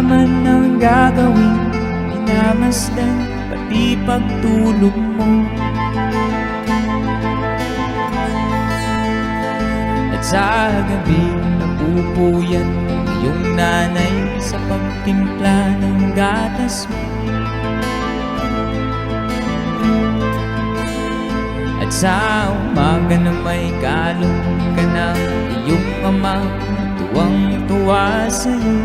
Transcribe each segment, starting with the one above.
man ang gagawin, minamasdan pati pagtulog mo. At sa gabi napupuyat ang iyong nanay sa pagtimpla ng gatas mo. At sa umaga na may kalong ka ng iyong ama, tuwang-tuwa sa'yo.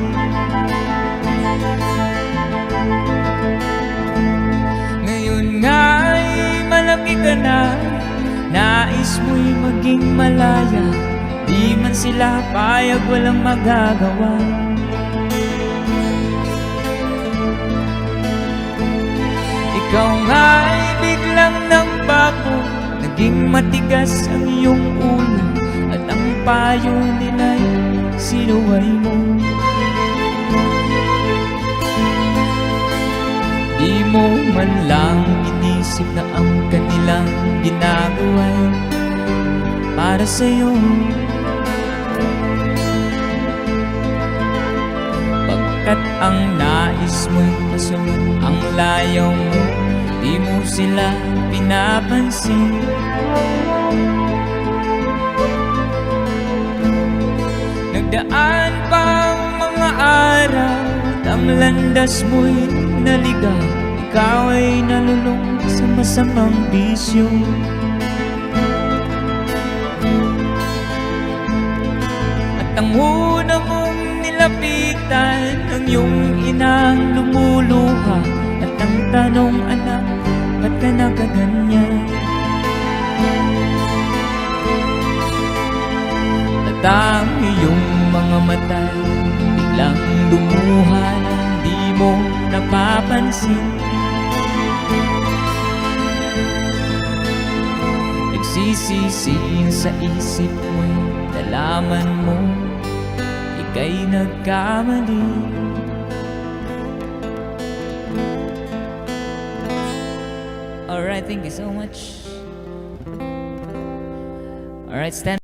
Ngayon nga'y malaki ka na, nais mo'y maging malaya, di man sila payag, walang magagawa. Ikaw nga'y biglang nagbago, naging matigas ang iyong ulo, at ang payo nila'y sinuway mo. Di mo man lang inisip na ang kanilang ginagawa'y para sa'yo. Pagkat ang nais mo'y masunod ang layaw mo, di mo sila pinapansin. Nagdaan pa ang mga araw at ang landas mo'y naligaw, ikaw ay nalulung sa masamang bisyo. At ang una mong nilapitan ang iyong inang lumuluha, at ang tanong, anak, ba't ka nagaganyan? At ang iyong mga mata biglang lumuha na di mo napapansin. Nagsisisi sa isip mo'y nalaman mo ika'y nagkamali. Alright, thank you so much. Alright, stand.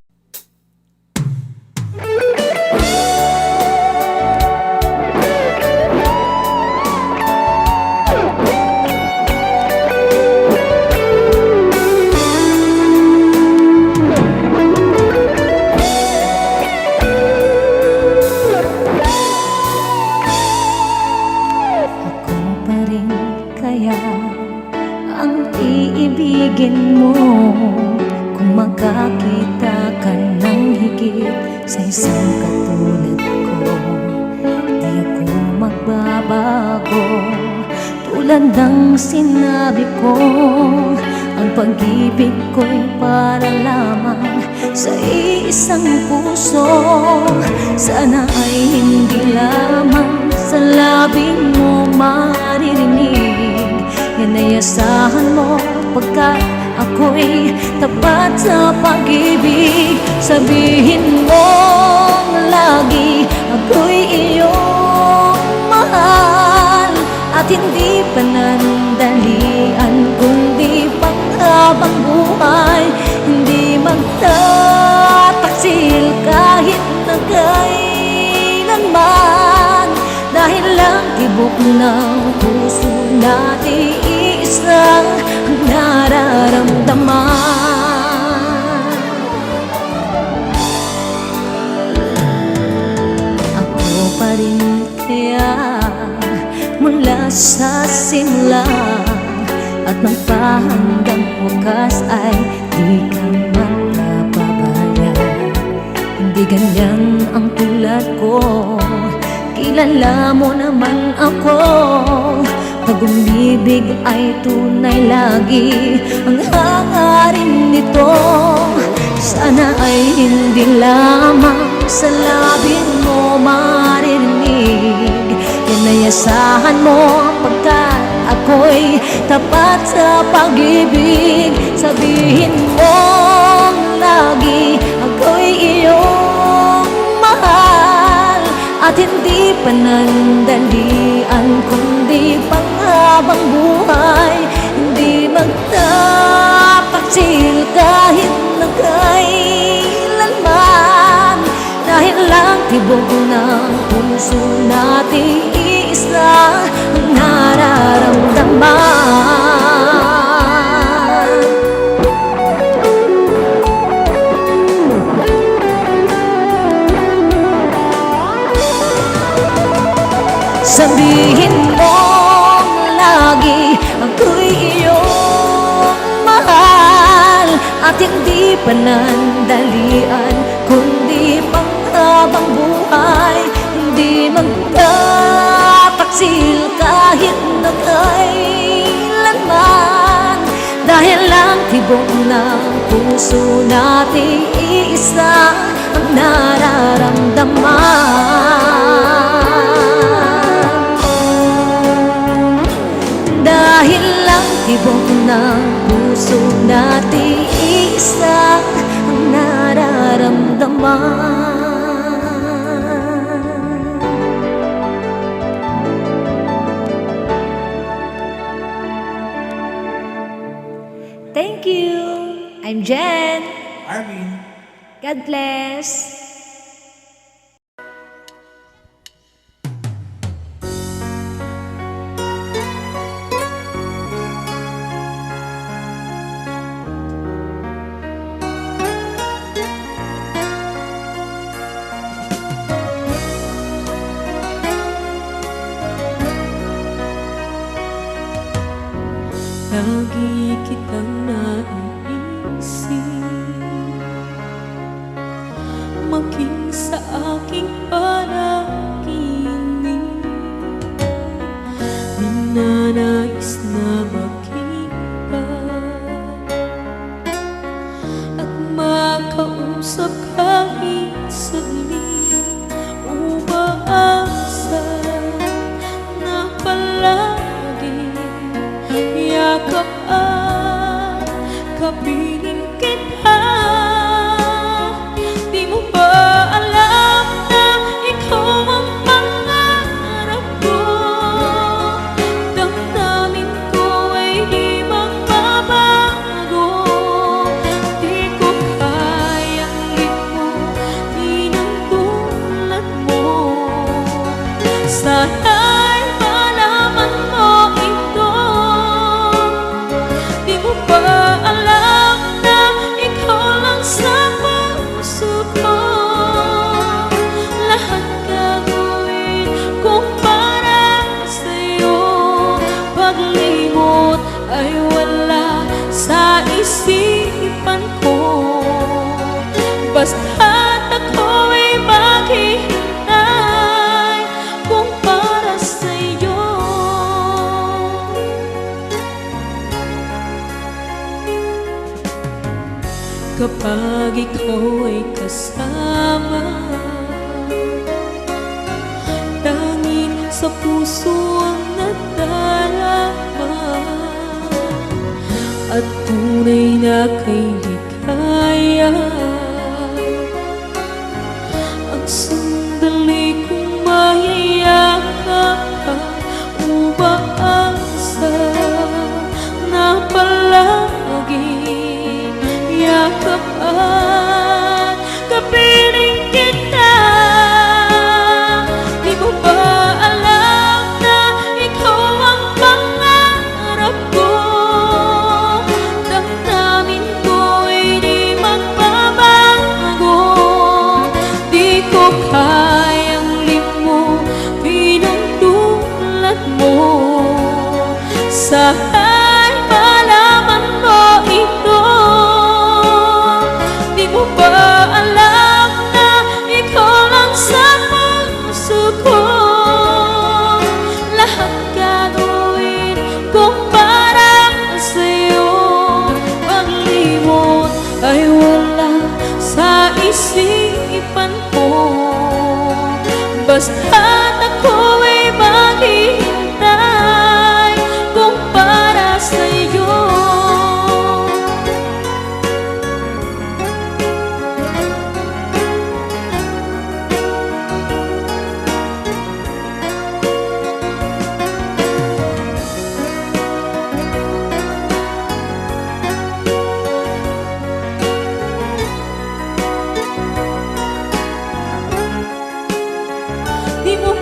Iibigin mo kung makakita ka ng higit sa isang katulad ko. Di ako magbabago, tulad ng sinabi ko. Ang pag-ibig ko'y para lamang sa isang puso. Sana ay hindi lamang sa labi mo maririnig. Inayasahan mo pagkat ako'y tapat sa pag-ibig. Sabihin mo lagi ako'y iyong mahal, at hindi panandalian kundi panghabang buhay. Hindi magtataksil kahit na kailanman, dahil lang tibok ng puso natin isang nararamdaman. Ako pa rin kaya mula sa simula, at magpahanggang wakas ay di ka mapapabayaan. Hindi ganyan ang tulad ko, kilala mo naman ako. Pag umibig ay tunay lagi ang hangarin nito. Sana ay hindi lamang sa labi mo maririnig. Inayasahan mo pagkat ako'y tapat sa pag-ibig. Sabihin mo lagi ako'y iyong mahal, at hindi panandalian kundi panghabang buhay. Hindi magtataksil kahit na kailanman, dahil lang tibok ng puso natin iisa ang nararamdaman. Sabihin mo lagi ako'y iyong mahal, at hindi panandalian kundi panghabang buhay. Hindi magtataksil kahit na kailanman, dahil lang tibok ng puso natin iisa ang nararamdaman. Dahil lang tibok ng puso natin iisa ang nararamdaman. Thank you. I'm Jen. Arvin. God bless. Lagi kitang naiisip, maging sa aking panaginip. Minanais na makita at makausap kahit saglit. Umaasa na palagi yakap at kapiling kita. Di mo ba alam na ikaw ang pangarap ko? Damdamin ko ay di magbabago. Di ko kayang limutin ang tulad mo. Sana'y malaman mo ito. Di mo ba alam na ikaw lang sa puso ko? Lahat gagawin kong para sa'yo. Paglimot ay wala sa isipan ko. Basta't ako'y maghihintay kung para sa'yo. Kapag ikaw ay kasama, tanging sa puso ang nadarama, at tunay na kay ligaya. Ang sandali kong mayayakap ka, umaasa na palagi yakap at kapiling kita. Di mo ba alam na ikaw ang pangarap ko? Damdamin ko ay di magbabago. Di ko kayang limutin ang tulad mo. Sana'y malaman mo ito. Di mo ba alam na ikaw lang sa puso ko? Lahat gagawin kong para sa'yo. Paglimot ay wala sa isipan ko. Basta't ako'y maghihintay kung para sa'yo. Di mo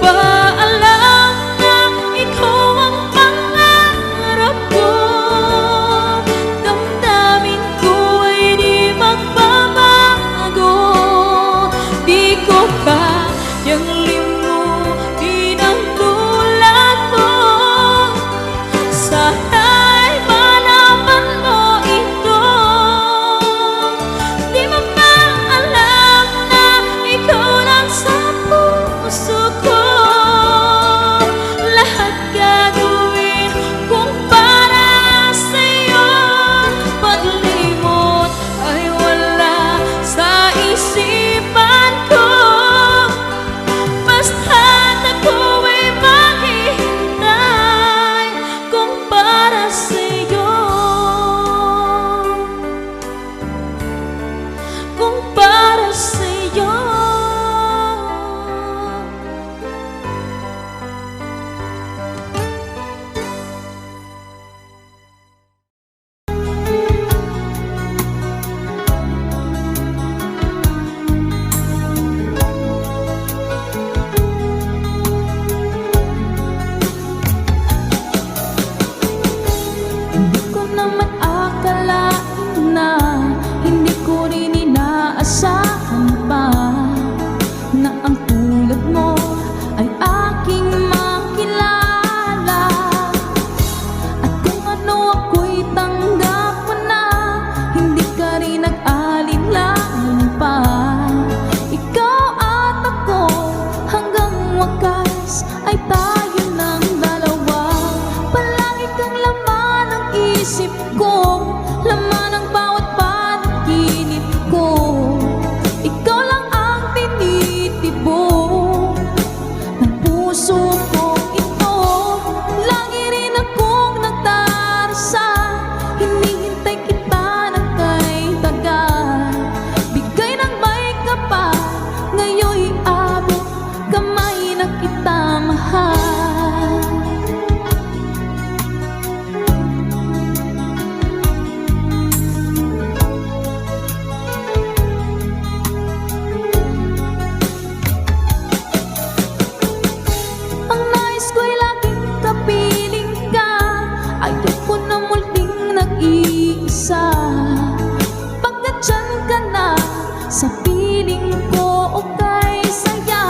piling ko okay saya.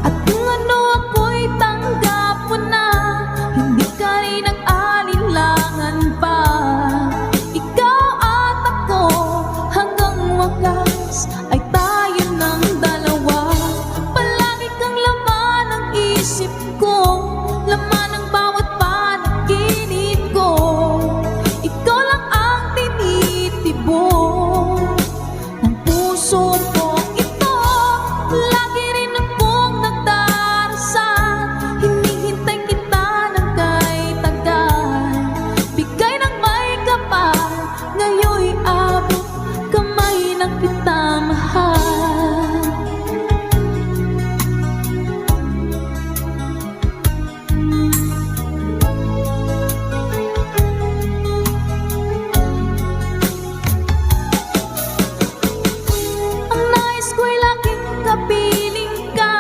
At kung ano ako'y tanggap mo na, hindi ka rin nag-alinlangan pa. Ikaw at ako hanggang wakas ay tayo ng dalawa. Palagi kang laman ng isip ko, laman ng bawat panaginip ko. Ikaw lang ang tinitibok ng puso ko ito. Lagi rin akong nagdarasal, hinihintay kita ng kay tagal. Bigay ng may kapal, ngayon'y abot kamay na kita mahal. Ang nais ko'y laging kapiling ka,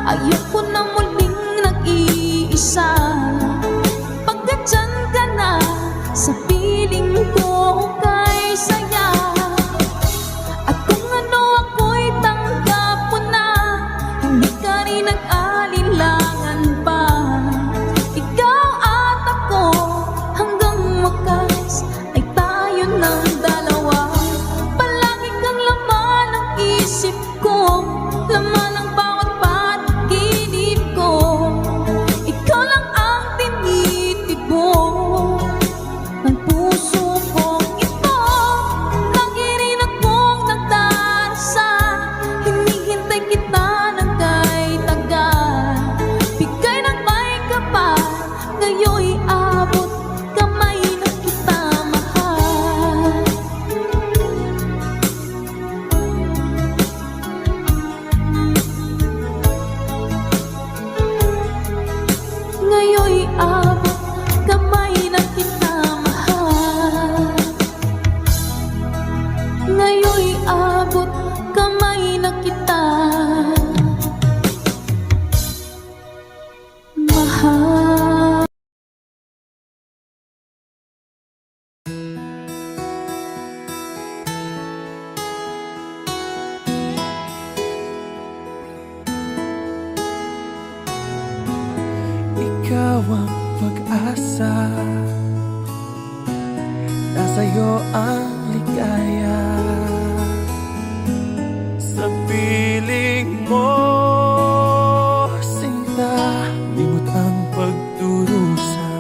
ayoko na muling nag-iisa. Pagkat dyan ka na, sa piling ko okay saya. At kung ano ako'y tanggap mo na, hindi ka rin nag-alinlangan pa. Ikaw at ako hanggang wakas ay tayo ng dalawa. Palagi kang laman ng isip ko, laman ng bawat panaginip ko. Ikaw lang ang tinitibok ng puso ko ito. Lagi rin akong nagdarasal, hinihintay kita ng kay tagal. Bigay ng may kapal, ngayon'y abot kamay na kita mahal. Ngayon'y abot kamay na kita mahal. Ngayon'y abot kamay na kita mahal. Ikaw ang pag-asa, nasa'yo ang ligaya. Sa piling mo, sinta, limot ang pagdurusa.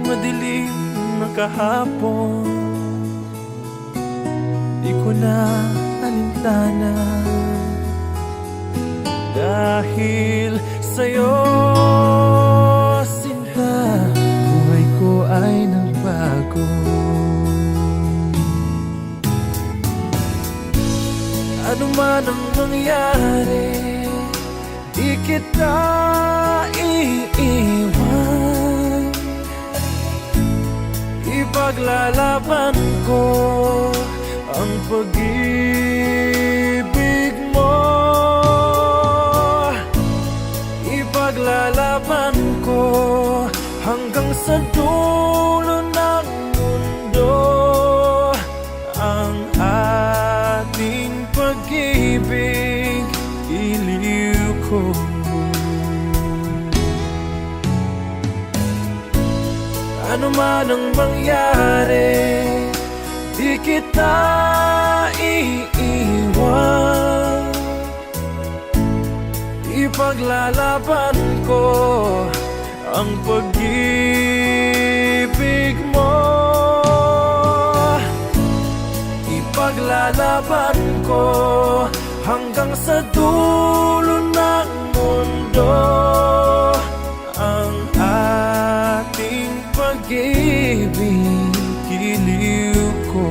Madilim na kahapon, di ko na alintana. Dahil sa'yo, sinta, buhay ko ay nagbago. Ano man ang mangyari, di kita iiwan. Ipaglalaban ko ang pag-ibig mo. Ipaglalaban ko hanggang sa dulo ng mundo ang ating pag-ibig, iliw ko. Ano man ang mangyari, di kita iiwan. Ipaglalaban ko ang pag-ibig mo. Ipaglalaban ko hanggang sa dulo ng mundo ang ating pag-ibig, iliw ko.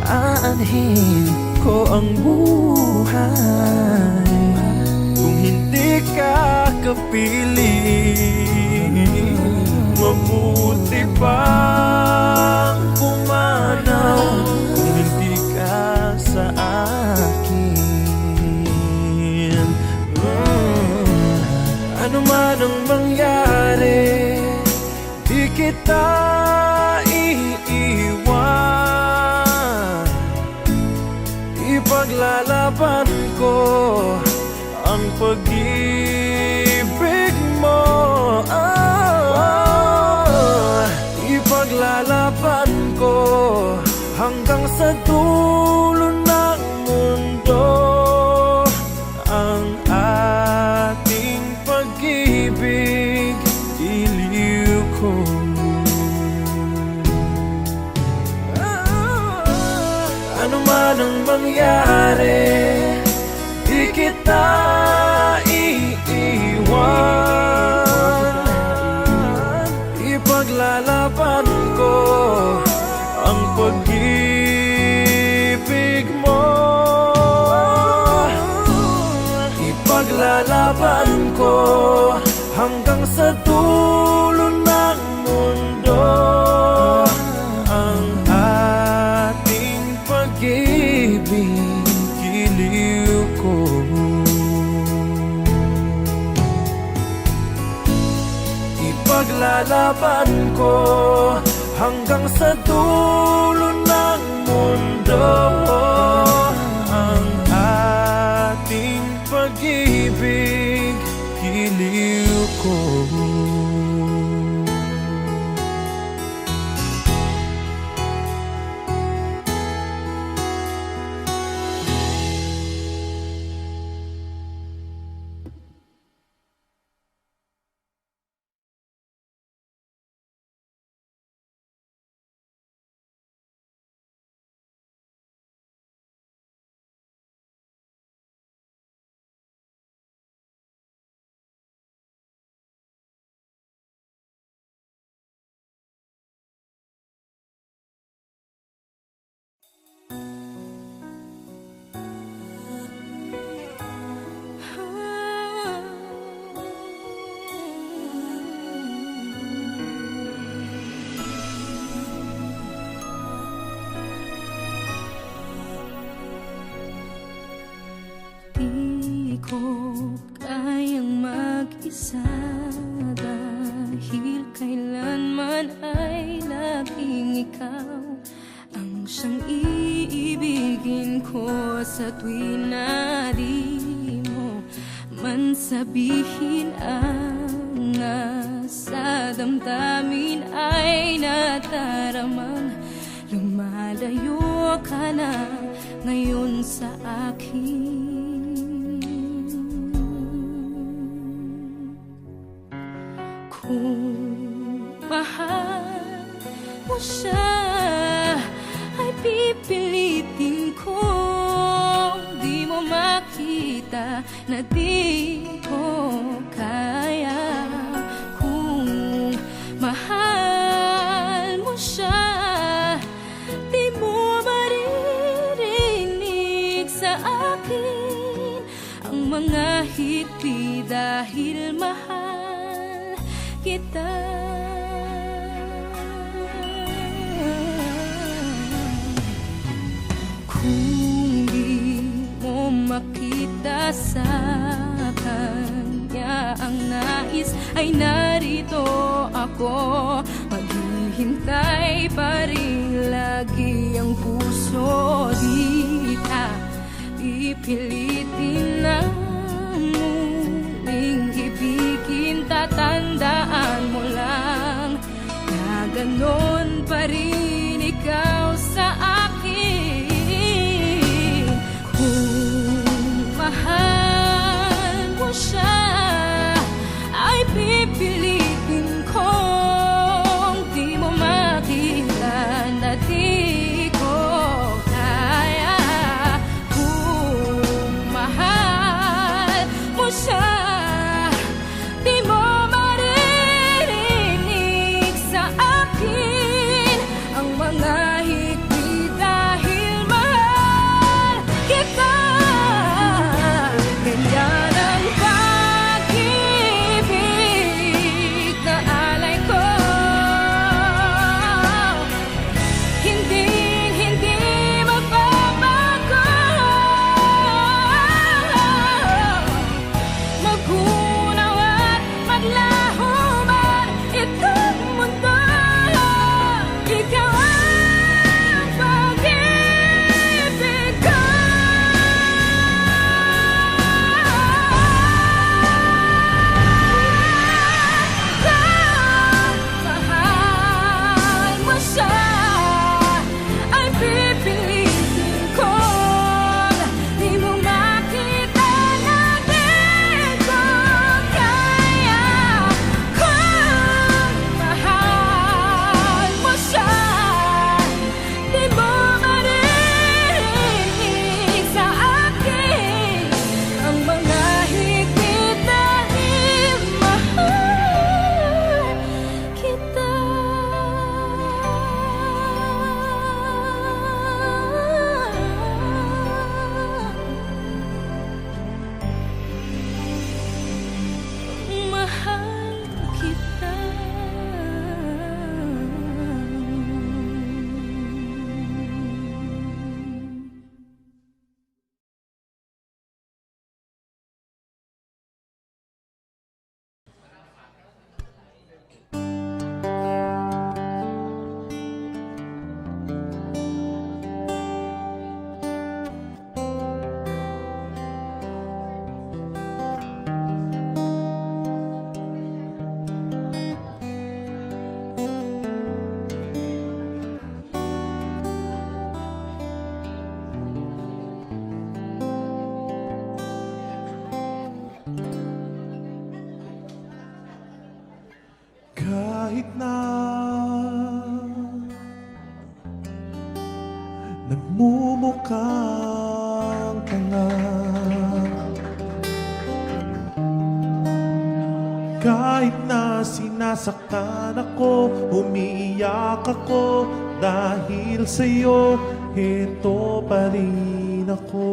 Aanhin ko ang buhay kung hindi ka kapiling. Mabuti bang pumanaw kung hindi ka sa akin? kita iiwan. Ipaglalaban ko ang pag-ibig mo. Ipaglalaban ko hanggang sa dulo ng mundo ang ating pag-ibig, iliw ko. Ano man ang mangyari, di kita iiwan. Ipaglalaban ko ang pag-ibig mo. Ipaglalaban ko hanggang sa dulo ng mundo ang ating pag-ibig, giliw ko. Ipaglalaban ko hanggang sa dulo ng mundo ang ating pag-ibig, giliw ko. Di ko kayang mag-isa dahil kailanman ay laging ikaw ang siyang iibigin ko sa tuwing na di mo man sabihin. Ang nasa damdamin ay nataramang lumalayo ka na ngayon sa akin. Kung mahal mo siya ay pipilitin kong di mo makita na di ko kaya. Kung mahal mo siya, di mo maririnig sa akin ang mga hikbi dahil mahal kita. Kung di mo makita sa kanya ang nais, ay narito ako, maghihintay pa rin lagi ang puso. Di ka pipilitin na muling ibigin, tatandaan mo lang na ganon pa rin ikaw sa akin. Kung mahal mo siya, ay pipilitin kong di mo makita na di ko kaya. Kung mahal mo siya, di mo maririnig sa akin ang mga hikbi dahil mahal kita. Ganyan ang pag-ibig na alay ko, hindi magbabago. Magunaw at maglaho man itong mundo, kang tanga. Kahit na sinasaktan ako, umiiyak ako, dahil sa'yo, heto pa rin ako.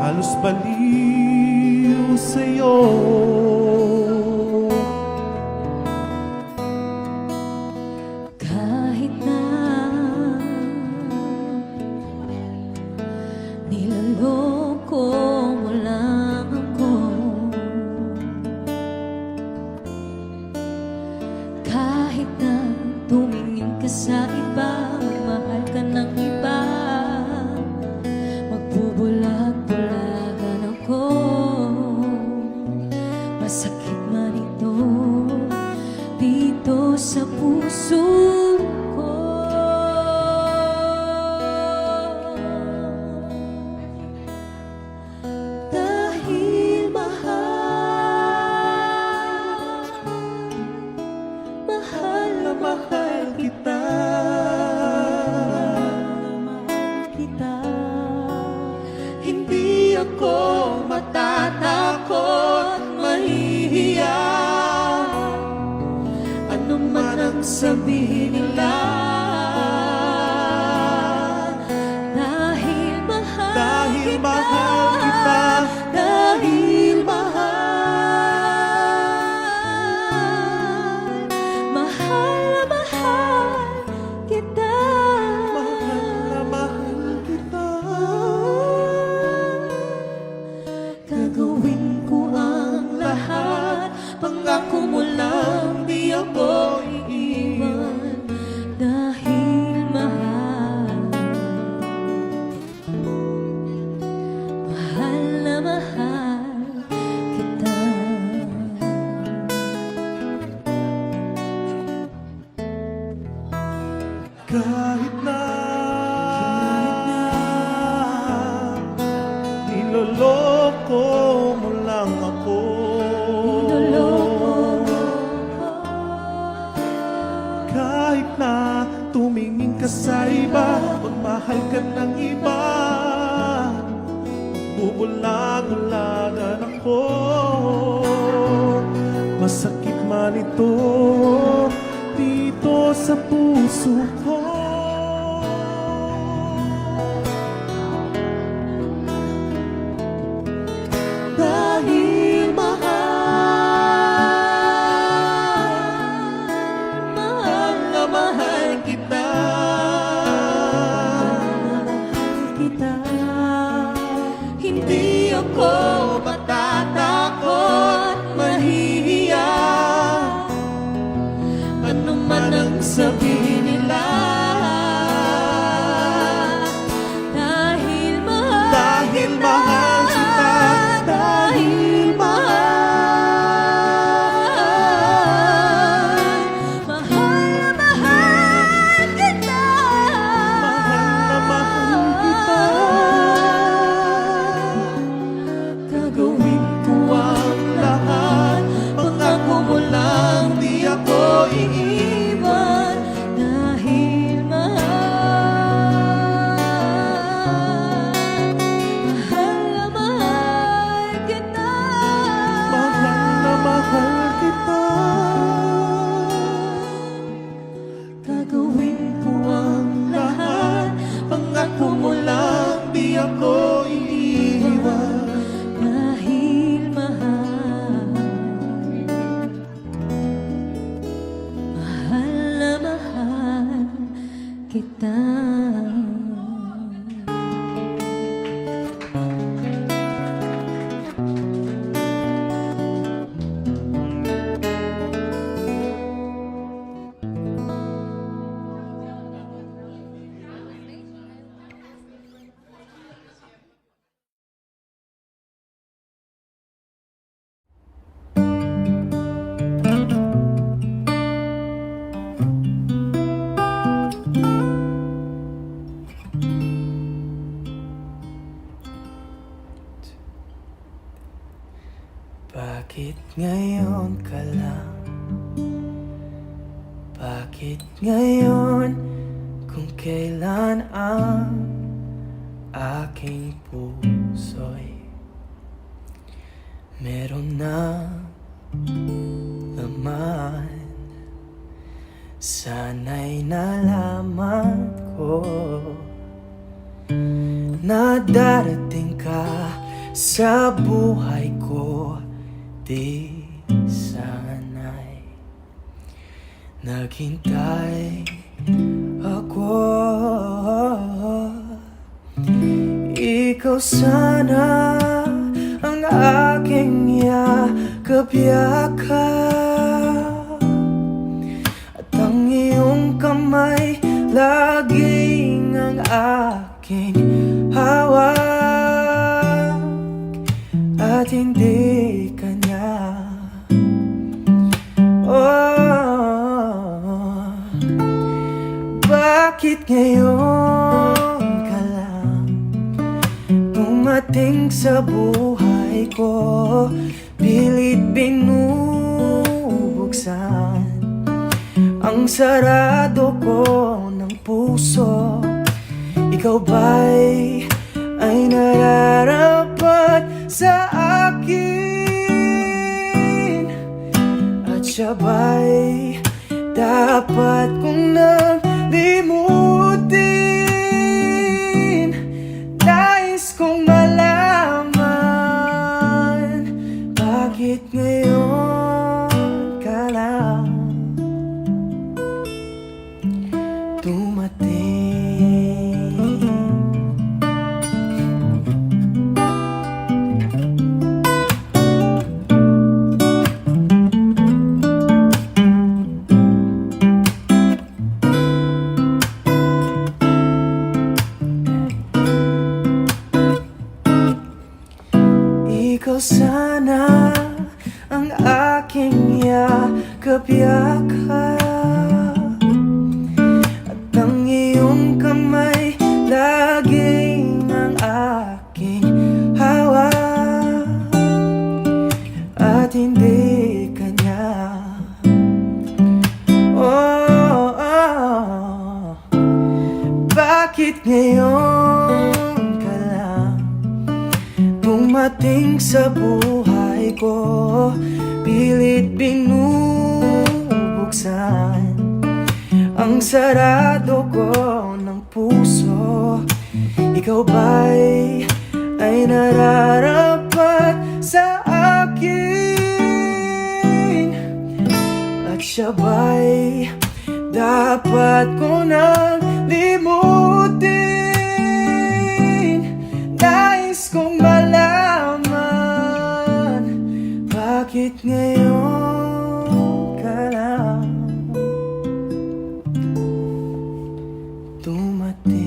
Halos baliw sa'yo. Kahit na niloloko mo lang ako, kahit na tumingin ka sa iba, mahal ka ng iba, magbubulag-bulagan ako. Masakit man ito dito sa puso ko. Dahil mahal, mahal na mahal kita, kita. Hindi ako matatakot, mahihiya, ano man ang sabihin nila. Dahil mahal kita, dahil mahal, mahal na mahal kita, Mahal na mahal kita. gagawin ko ang lahat, pangako mo lang di ako iiwan. Dahil mahal, mahal na mahal kita. Kahit na niloloko mo lang ako, kahit na tumingin ka sa iba, magmahal ka ng iba, bubulag-ulagan ako. Masakit man ito dito sa puso ko. Dahil mahal, mahal na mahal kita, kita. Hindi ako matatakot, mahihiya, ano man ang sabihin nila. Dahil mahal, Dahil mahal kita, dahil mahal, mahal na mahal kita, mahal na mahal kita. gagawin ko ang lahat, pangako mo lang di ako iiwan. Dahil mahal, mahal na mahal kita, Mahal na mahal kita. gagawin ko ang lahat, pangako mo lang di ako iiwan. Dahil mahal, mahal na mahal kita. Bakit ngayon ka lang? Bakit ngayon? Kung kailan ang aking puso'y meron na laman. Sana'y nalaman ko na darating ka sa buhay ko. Di sana'y naghintay ako. Ikaw sana ang aking yakap-yakap, at ang iyong kamay laging ang aking hawak, at hindi kanya. Oh, bakit ngayon ka lang dumating sa buhay ko? Pilit binubuksan ang sarado ko ng puso. Ikaw ba'y ay nararapat sa akin? At siya ba'y dapat kong limutin? Nais kong malaman, bakit ngayon ka lang dumating? Ikaw sana ang aking yakap-yakap, at ang iyong kamay laging ang aking hawak, at hindi kanya. Oh, oh, bakit ngayon ka lang dumating sa buhay ko? Pilit binubuksan ang sarado ko ng puso. Ikaw ba'y ay nararapat sa akin? At siya ba'y dapat ko nang limutin? Nais kong malaman, bakit ngayon ka lang dumating?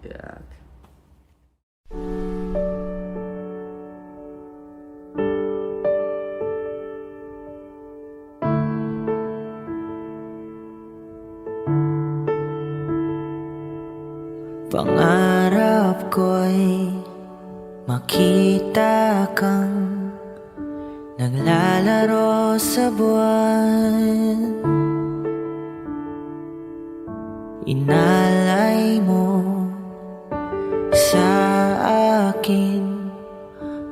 Yak. Pangarap ko'y makita kang naglalaro sa buwan. Inalay mo sa akin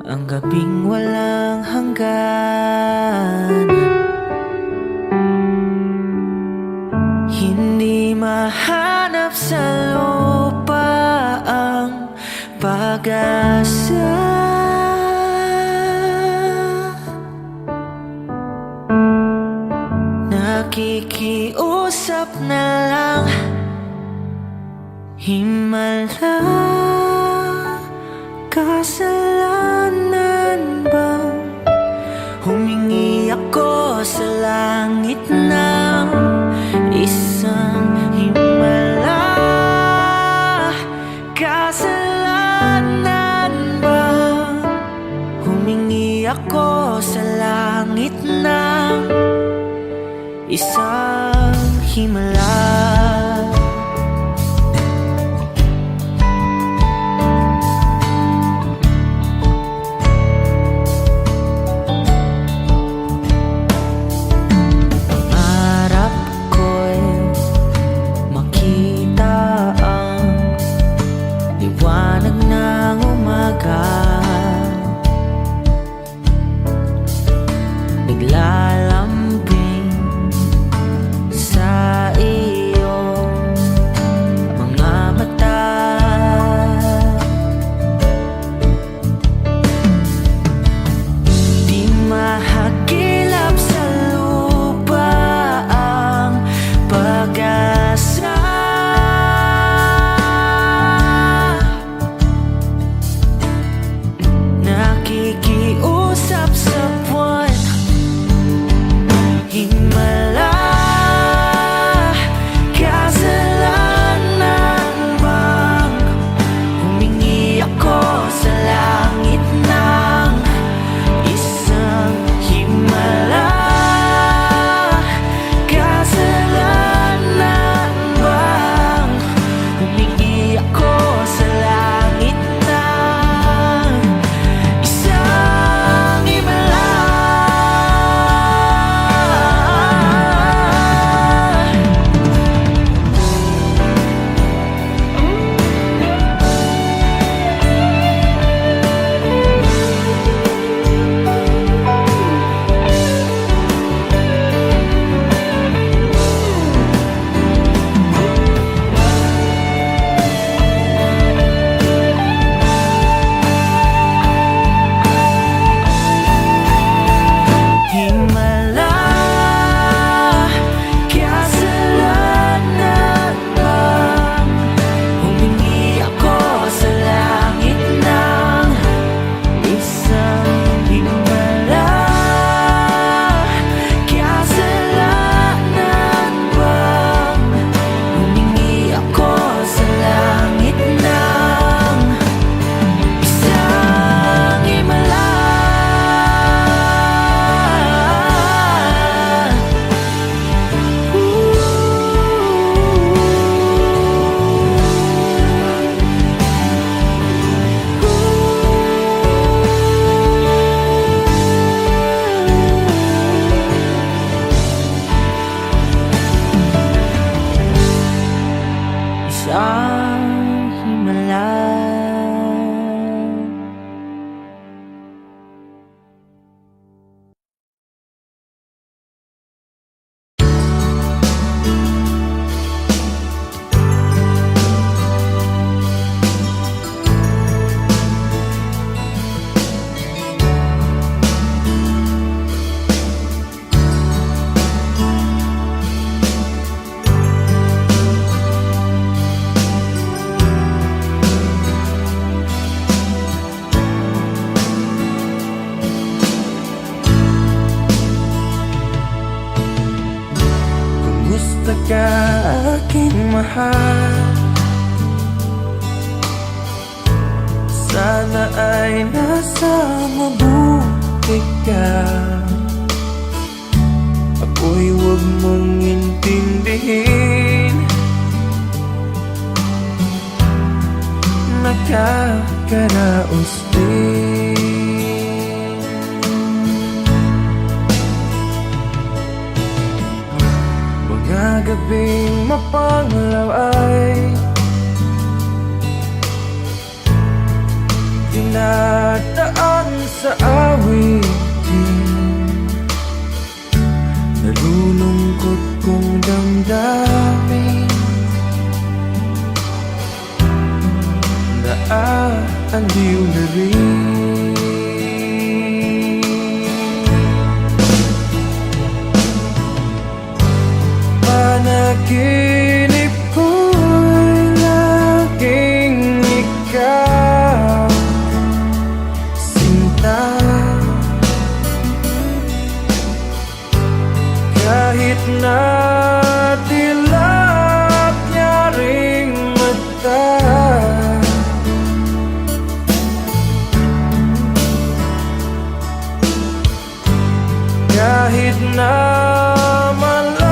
ang gabing walang hanggan. Hindi mahanap sa lupa ang pag-asa. Nakikiusap na lang, himala, kasalanan bang humingi ako sa langit ng isang himala? Kasalanan bang humingi ako sa langit ng isang himala. Pangarap ko'y makita ang liwanag ng umaga, naglalambing sa iyong mga mata. Di mahagilap sa lupa ang pag-asa. Nakikiusap sa buwan, himala. Kasalanan bang humingi ako sa langit ng isang himala? Kasalanan bang humingi ako sa langit ng isang himala? Himala, kasalanan bang humingi ako sa langit ng isang himala? Kasalanan bang humingi ako sa langit ng isang himala? Isang himala. Kumusta ka, aking mahal? Sana ay nasa mabuti ka. Ako'y huwag mong intindihin, nakakaraos din. Mga gabing mapanglaw ay dinadaan sa awitin, nalulungkot kong damdamin, naaaliw na rin. Panaginip ko'y laging ikaw, sinta. Kahit na dilap niya ring mata, kahit na malayo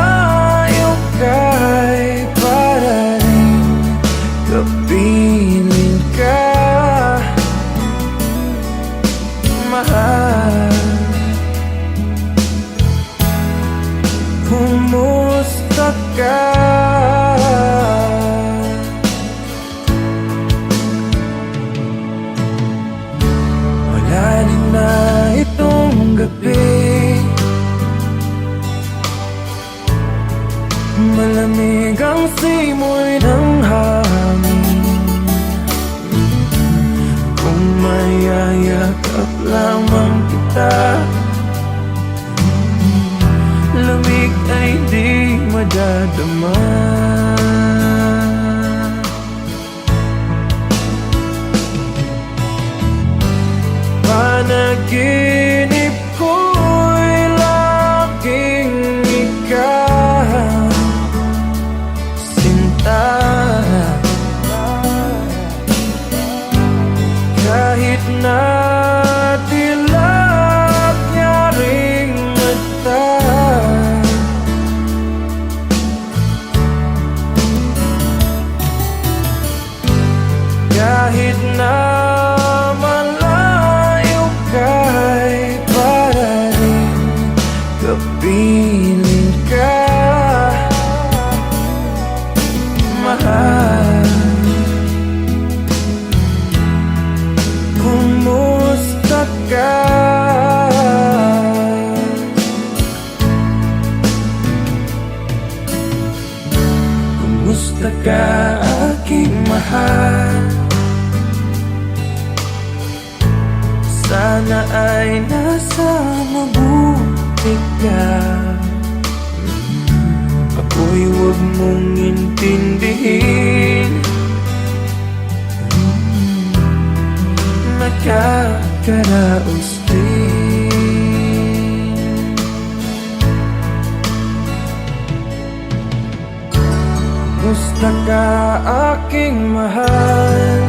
ka. Malalim na itong gabi, malamig ang simoy ng hangin. Kung mayayakap lamang kita, lamig ay di madadama. Panaginip ko'y laging ikaw, sinta. Kahit na dilag niya ring mata, kahit na malayo ka'y parating kapiling ka, mahal. Kumusta ka? Kumusta ka, aking mahal? Sana ay nasa mabuti ka. Ako'y huwag mong intindihin, nakakaraos din. Kumusta ka, aking mahal?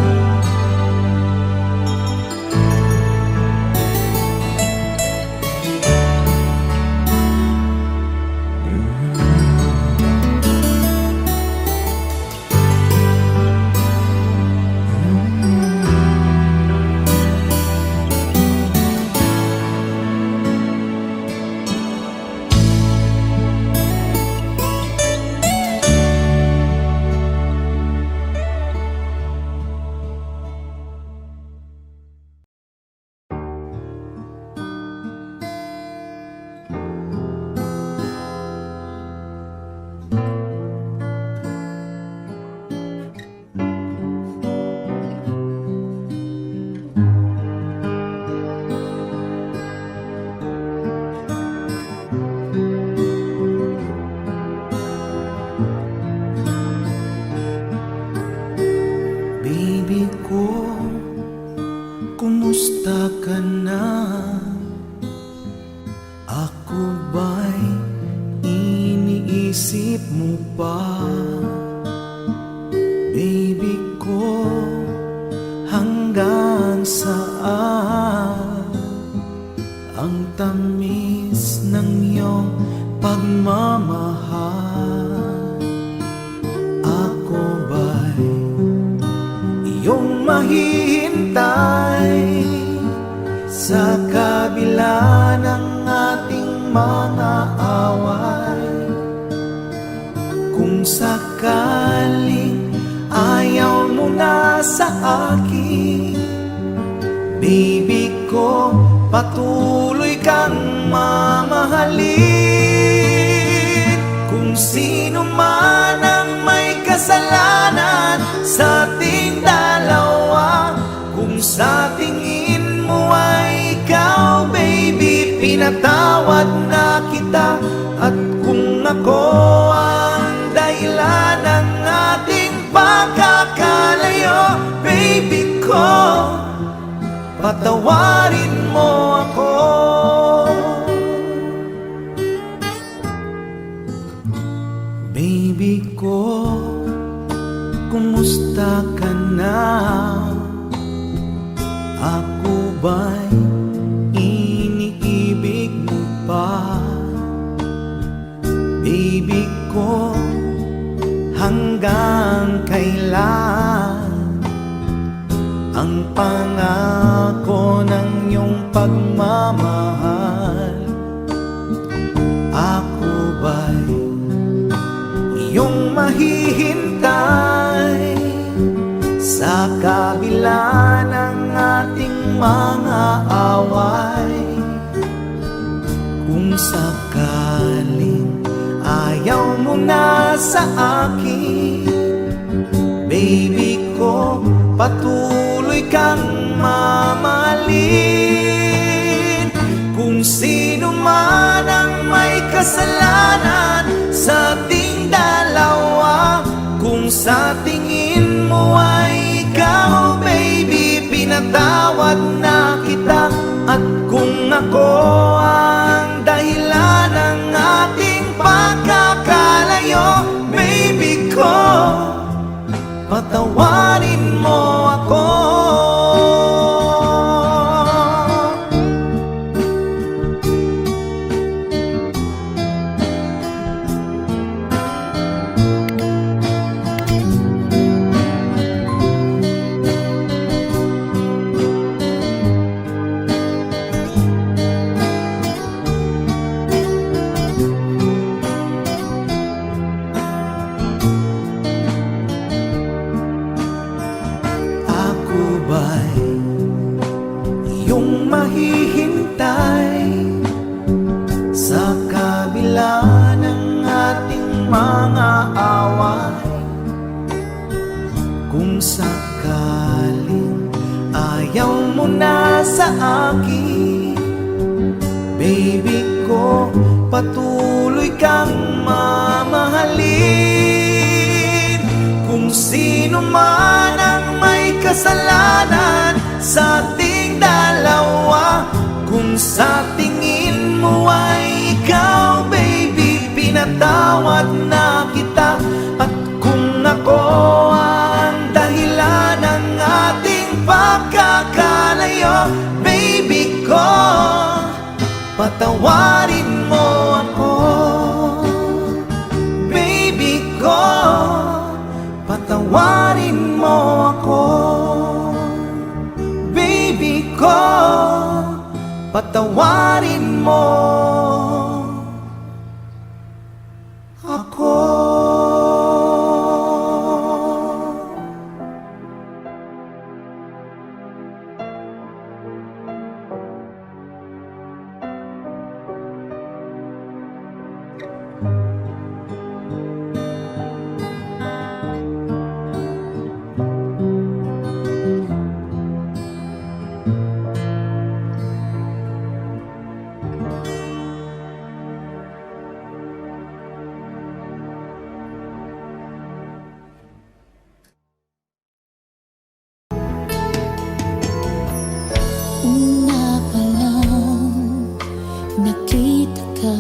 Baby ko, kumusta ka na? Ako ba'y iniisip mo pa? Baby ko, hanggang saan ang tamis ng iyong pagmamahal? Ako ba'y iyong mahihintay sa kabila ng ating mga away? Kung sakaling ayaw mo na sa akin, baby ko, patuloy kang mamahalin. Kung sino man ang may kasalanan sa ating dalawa, kung sa tingin mo ay ikaw, baby, pinatawad na kita. At kung ako ang dahilan ng ating pagkakalayo, baby ko, patawarin mo ako. Baby ko, kumusta ka na? Ako ba'y iniibig mo pa? Baby ko, hanggang kailan ang pangako ng iyong pagmamahal? Ako ba'y sa kabila ng ating mga away. Kung sakaling ayaw mo na sa akin, baby ko, patuloy kang mamahalin. Kung sino man ang may kasalanan sa ating dalawa, kung sa tingin mo ay ikaw, baby, pinatawad na kita. At kung ako ang dahilan ng ating pagkakalayo, baby ko, patawarin mo ako. Iyong mahihintay sa kabila ng ating mga away. Kung sakaling ayaw mo na sa akin, baby ko, patuloy kang mamahalin. Kung sino man ang may kasalanan sa ating dalawa, kung sa tingin mo ay ikaw, baby, pinatawad na kita. At kung ako ang dahilan ng ating pagkakalayo, baby ko, patawarin mo ako. Baby ko, patawarin mo ako. Baby ko, patawarin mo ako. Una pa lang nakita ka,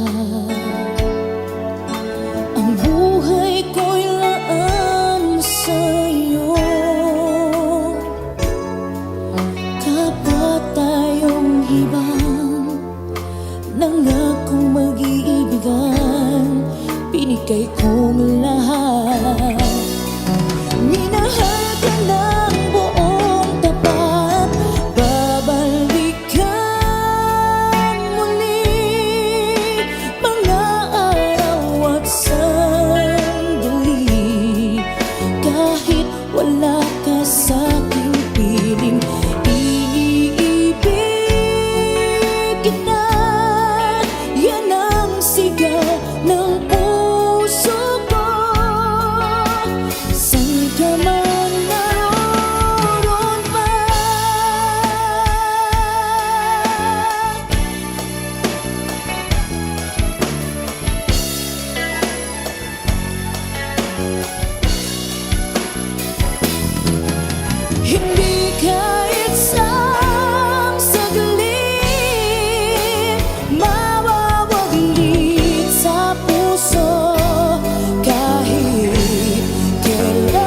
ang buhay ko'y laan sa'yo. Kapwa tayong ibang nangakong mag-iibigan, binigay kong lahat. Minahal ka ng buong tapat, babalikan muli mga araw at sandali. Kahit wala ka sa'king piling, iibig kita. Yan ang sigaw ng puso ko. Saan ka man naroon pa, hindi kahit isang saglit mawawaglit sa puso. Kahit kailan,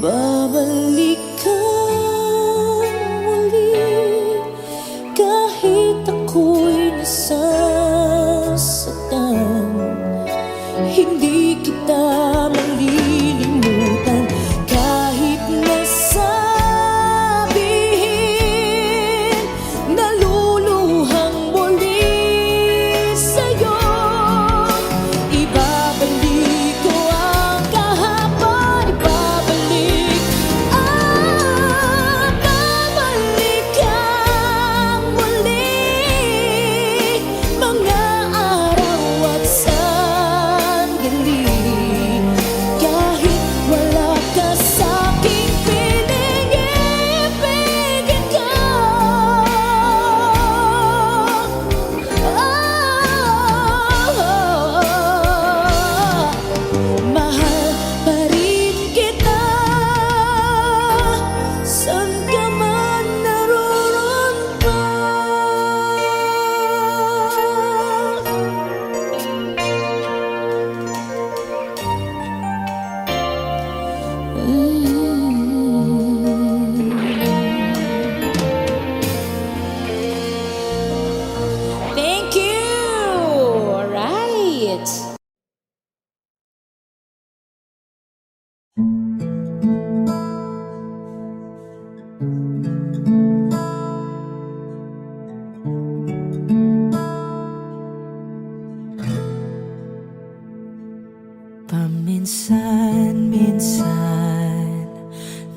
babalikan muli. Kahit ako'y nasasaktan, hindi kita malilimutan. Kahit nasabihin, naluluhang muli sa'yo.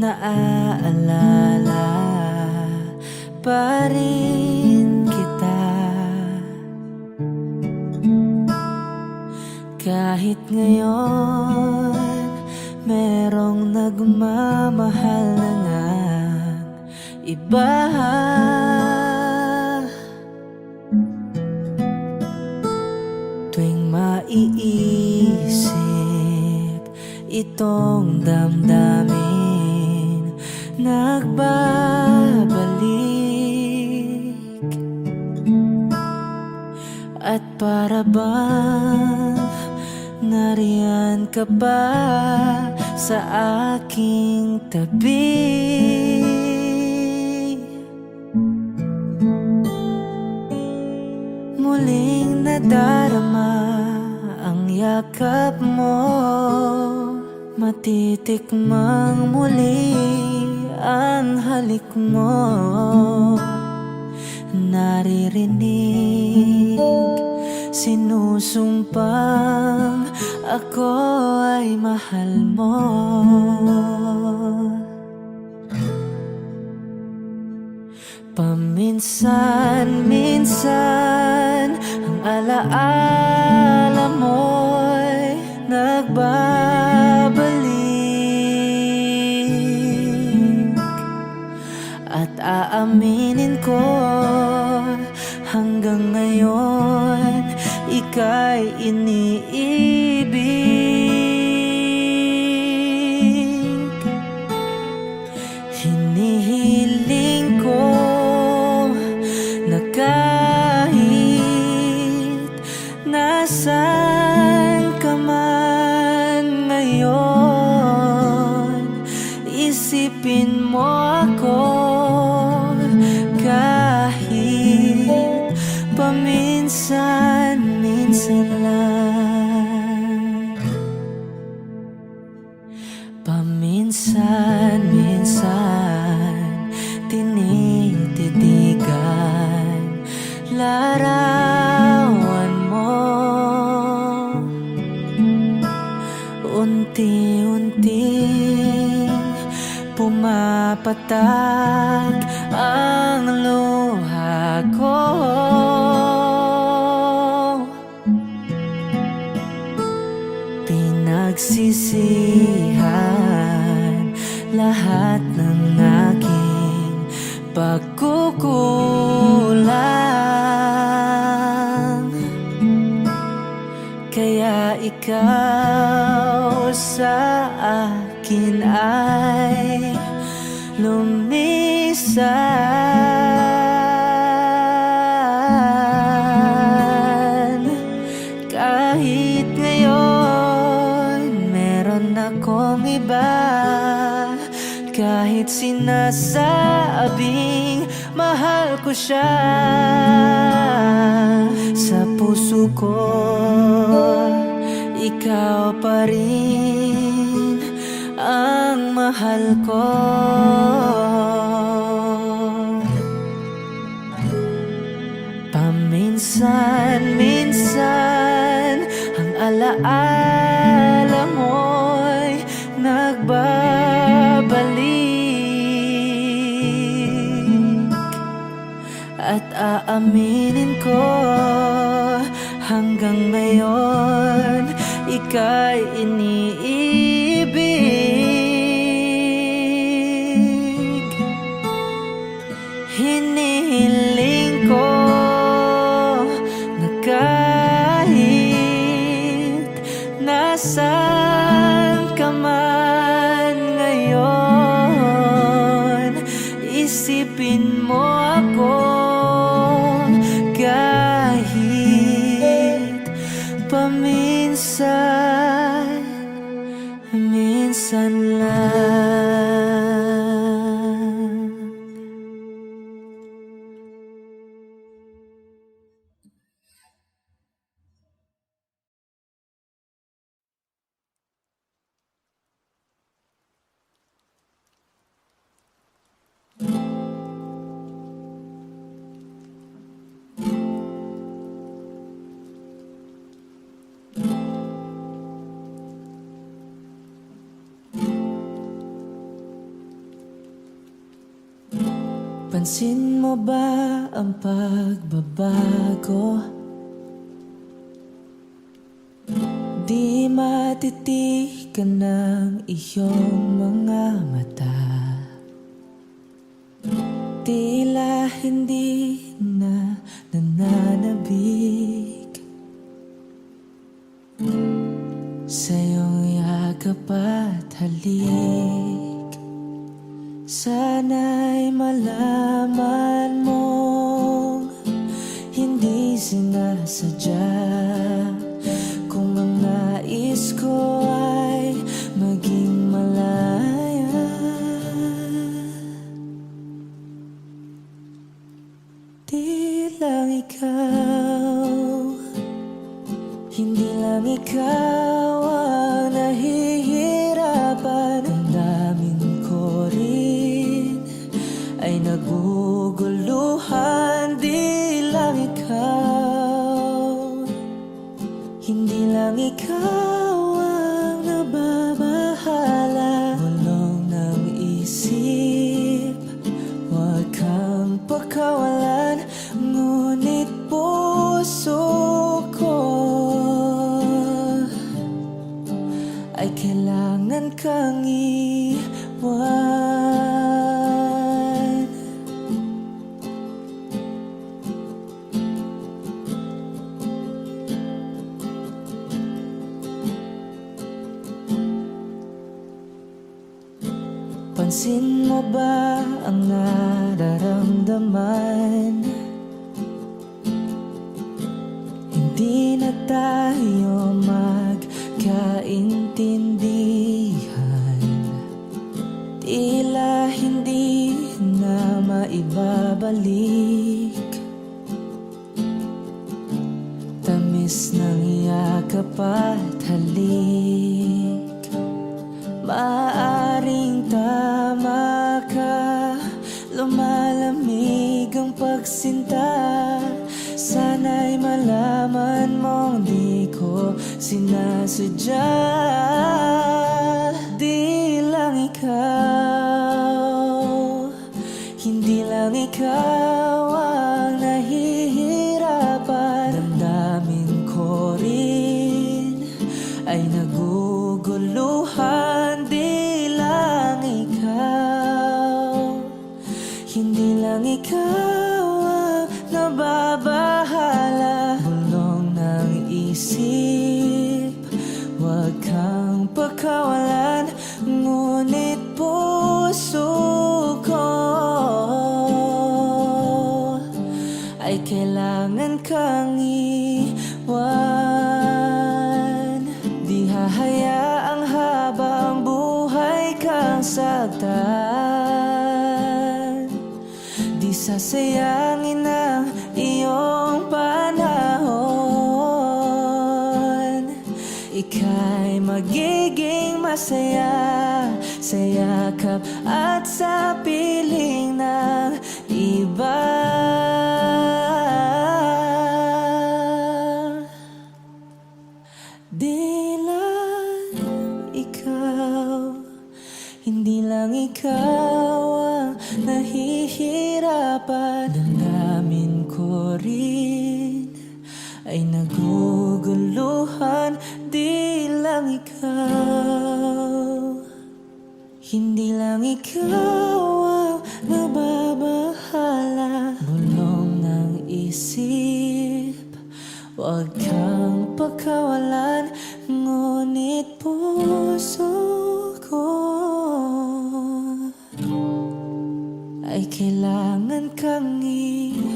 naaalala pa rin kita. Kahit ngayon merong nagmamahal na ngang iba, tuwing maiisip itong damdamin, nagbabalik. At para bang nariyan ka pa sa aking tabi, muling nadarama ang yakap mo, matitikmang muli ang halik mo. Naririnig sinusumpang ako ay mahal mo. Paminsan-minsan ang alaala mo'y nagbabalik. At aaminin ko hanggang ngayon ika'y iniibig. Hinihiling ko na kahit nasaan ka man ngayon, isipin mo ako kahit paminsan-minsan lang. Paminsan-minsan tinititigan larawan mo, unti-unting pumapatak ang luha ko. Pinagsisihan lahat ng aking pagkukulang, kaya ikaw sa akin ay lumisan. Kahit ngayon meron akong iba, kahit sinasabing mahal ko siya, sa puso ko ikaw pa rin ang mahal ko. Paminsan-minsan ang alaala mo'y nagbabalik. At aaminin ko hanggang ngayon ika'y iniibig. Hinihiling ko na kahit nasaan ka man ngayon, isipin mo ako kahit paminsan-minsan lang. Pansin mo ba ang pagbabago? Di matitigan ng iyong mga mata. Tila hindi na nananabik sa iyong yakap at halik. Sana'y malaman mong hindi sinasadya kung ang nais ko ay maging malaya. Di lang ikaw, hindi lang ikaw ang nahihirapan. Ang damdamin ko rin ay naguguluhan. Di lang ikaw, hindi lang ikaw ang nababahala. Bulong ng isip, huwag kang pakawalan. Ngunit puso ko ay kailangan kang iwan. Pansin mo ba ang nararamdaman? Hindi na tayo magkaintindihan. Tila hindi na maibabalik tamis ng yakap at halik. Maaring tama ka, lumalamig ang pagsinta. Sana'y malaman mong di ko sinasadya. Di lang ikaw, hindi lang ikaw ang nahihirapan. Damdamin ko rin ay naguguluhan. Di lang ikaw, hindi lang ikaw ang nababahala. Bulong ng isip, huwag kang pakawalan. Ngunit puso ko ay kailangan kang iwan. Di hahayaang habang buhay kang saktan. Di sasayangin ang iyong panahon. Ika'y magiging masaya sa yakap at sa piling ng iba. Di lang ikaw, hindi lang ikaw ang nahihirapan. Damdamin ko rin ay naguguluhan. Di lang ikaw, hindi lang ikaw ang nababahala. Bulong ng isip, huwag kang pakawalan. Ngunit puso ko ay kailangan kang iwan.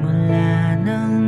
Mula nang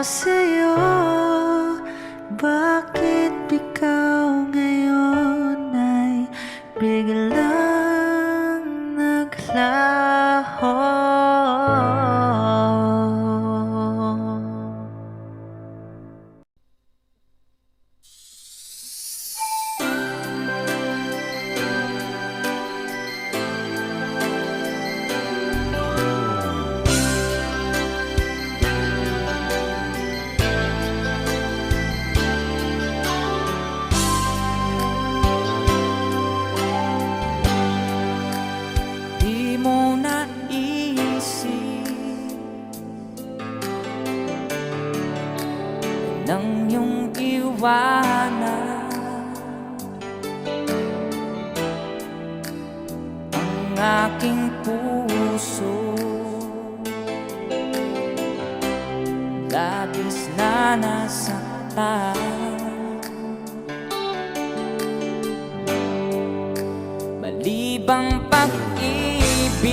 sa'yo? Bakit ikaw ngayon ay biglang naglaho? Di mo naisip nang iyong iwanan ang aking puso. Labis na nasaktan, malibang pag-ibig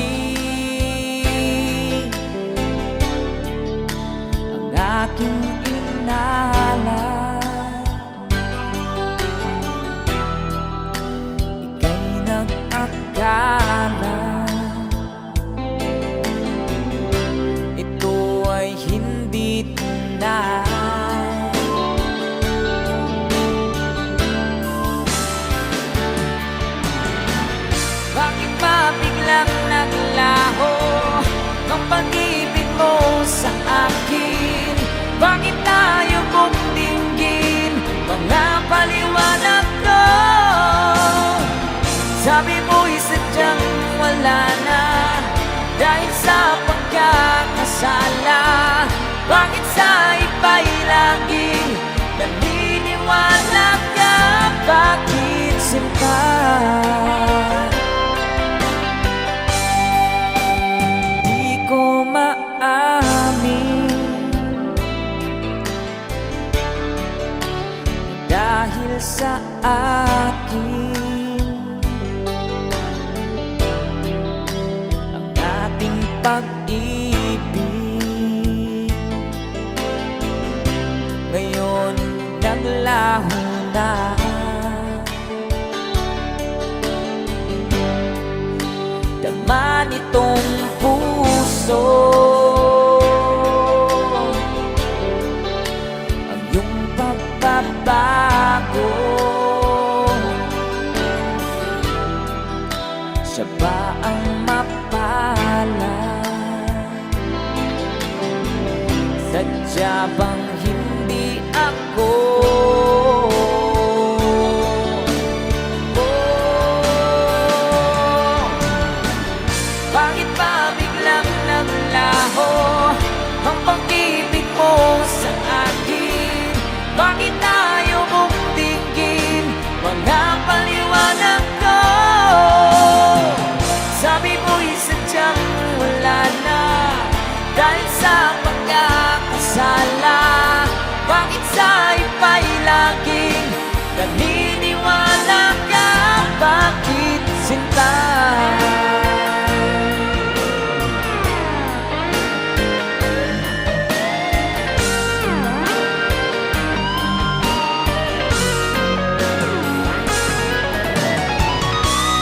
ang aking inala. Ika'y nag-akala ito ay hindi tunay. Bakit ba biglang naglaho ang pag-ibig mo sa akin? Bakit tayo mong dinggin mga paliwanag ko? Sabi mo'y sadyang wala na dahil sa pagkakasala. Bakit sa iba'y laging naniniwala ka? Bakit sinta? Di ko maamin dahil sa akin ang ating pag-ibig ngayon naglaho na. Dama nitong puso ang iyong pagbabago. Siya ba ang mapala? Sadya bang hindi ako? Bakit ba biglang naglaho ang pag-ibig mo sa akin? Bakit tayo mong dinggin mga paliwanag ko? Sabi mo'y sadyang wala na dahil sa pagkakasala. Bakit sa iba'y laging naniniwala ka? Bakit sinta?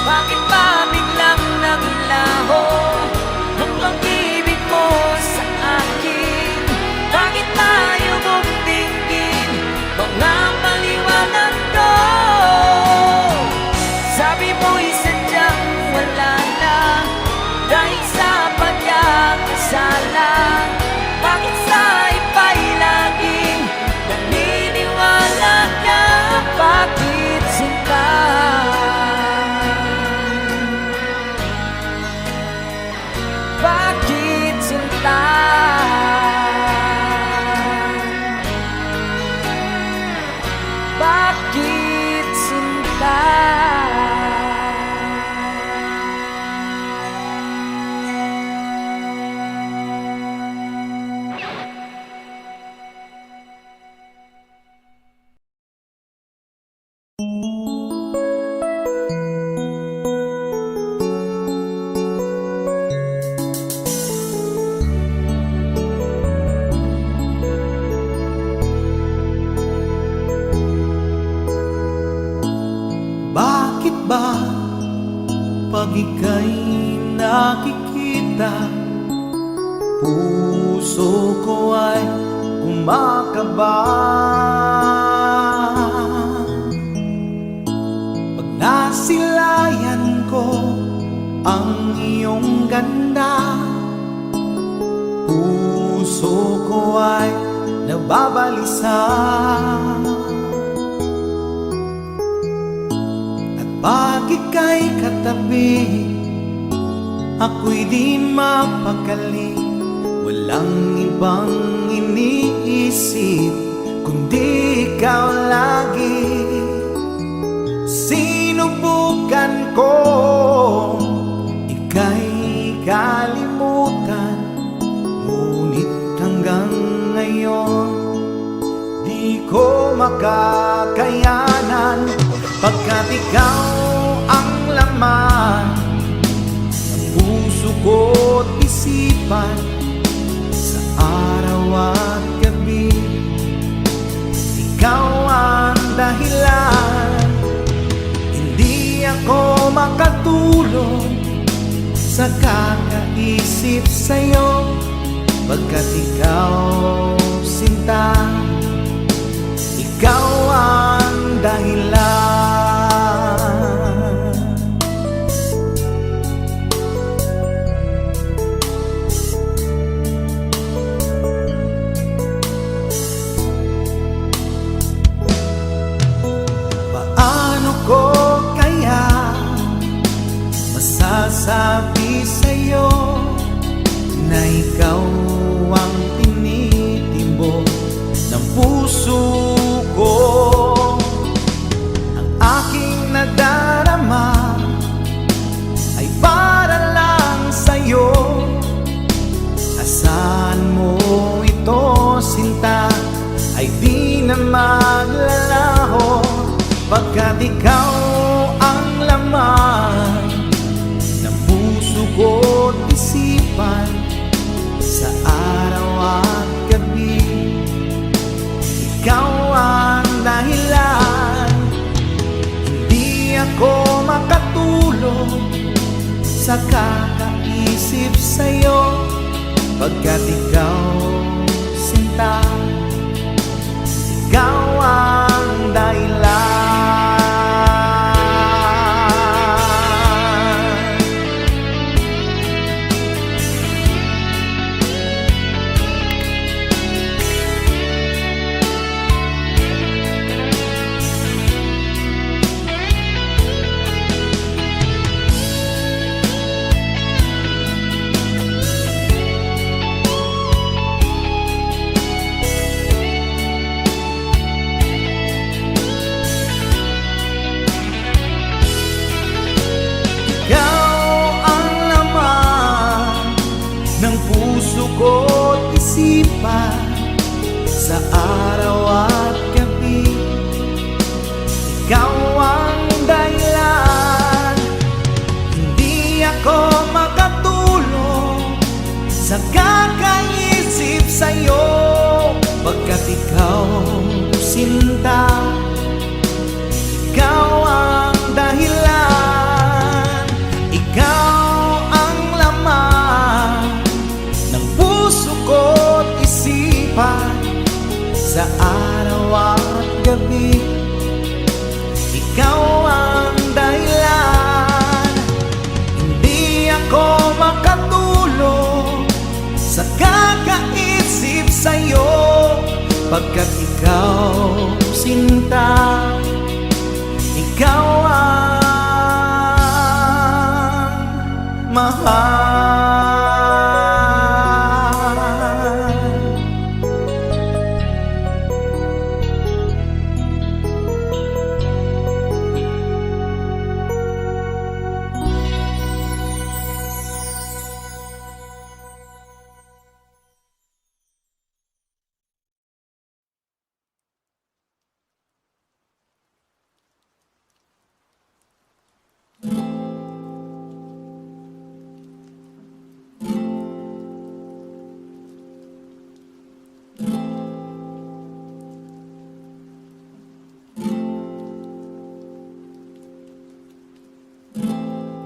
Bakit ba biglang naglaho ang pag-ibig mo sa akin? Bakit tayo mong dinggin mga paliwanag ko? Sabi mo'y sadyang wala na dahil sa pagkakasala. Bakit sa iba'y laging naniniwala ka? Bakit sinta? Bakit sinta? Bakit sinta? puso ko ay kumakaba. Pag nasilayan ko ang iyong ganda, puso ko ay nababalisa. At pag ika'y katabi, ako'y di mapakali. Walang ibang iniisip kundi ikaw lagi. Sinubukan ko ika'y kalimutan, ngunit hanggang ngayon di ko makakayanan. Pagkat ikaw ang laman ng puso ko't isipan, sa araw at gabi ikaw ang dahilan. Hindi ako makatulog sa kakaisip sa'yo, pagkat ikaw, sinta, ikaw ang dahilan. Paano ko kaya masasabi sa'yo na ikaw ang tinitimbok ng puso ko? Ang aking nadarama ay para lang sa'yo. Asahan mo ito, sinta, ay di na maglalaho, pagkat ikaw ang laman ng puso ko't isipan, sa araw at gabi ikaw ang dahilan. Hindi ako makatulog sa kakaisip sa'yo, pagkat ikaw, sinta, ikaw ang dahilan. Ko't isipan, sa araw at gabi ikaw ang dahilan. Hindi ako makatulog sa kakaisip sa'yo, pagkat ikaw, sinta, ikaw ang dahilan. Ikaw ang laman ng puso ko't isipan, sa araw at gabi ikaw ang dahilan. Hindi ako makatulog sa kakaisip sa'yo, pagkat ikaw, sinta, ikaw ang mahal.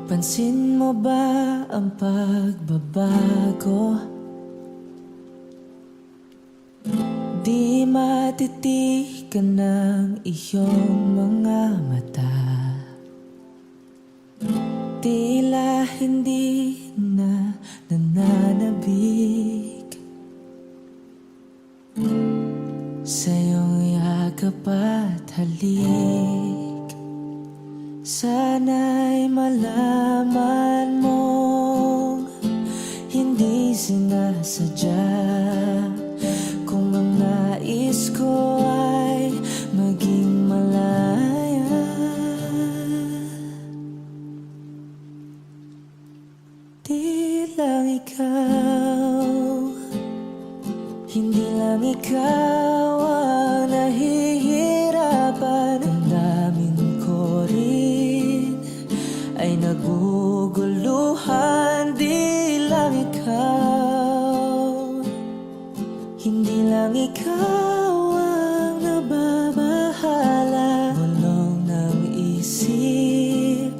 Pansin mo ba ang pagbabago natitigan ng iyong mga mata, tila hindi na nananabik sa iyong yakap at halik. Sana'y malaman mong hindi sinasadya, kung ang nais ko ay maging malaya. Di lang ikaw, hindi lang ikaw ang nahihirapan. Damdamin ko rin ay naguguluhan. Di lang ikaw, hindi lang ikaw ang nababahala. Bulong ng isip,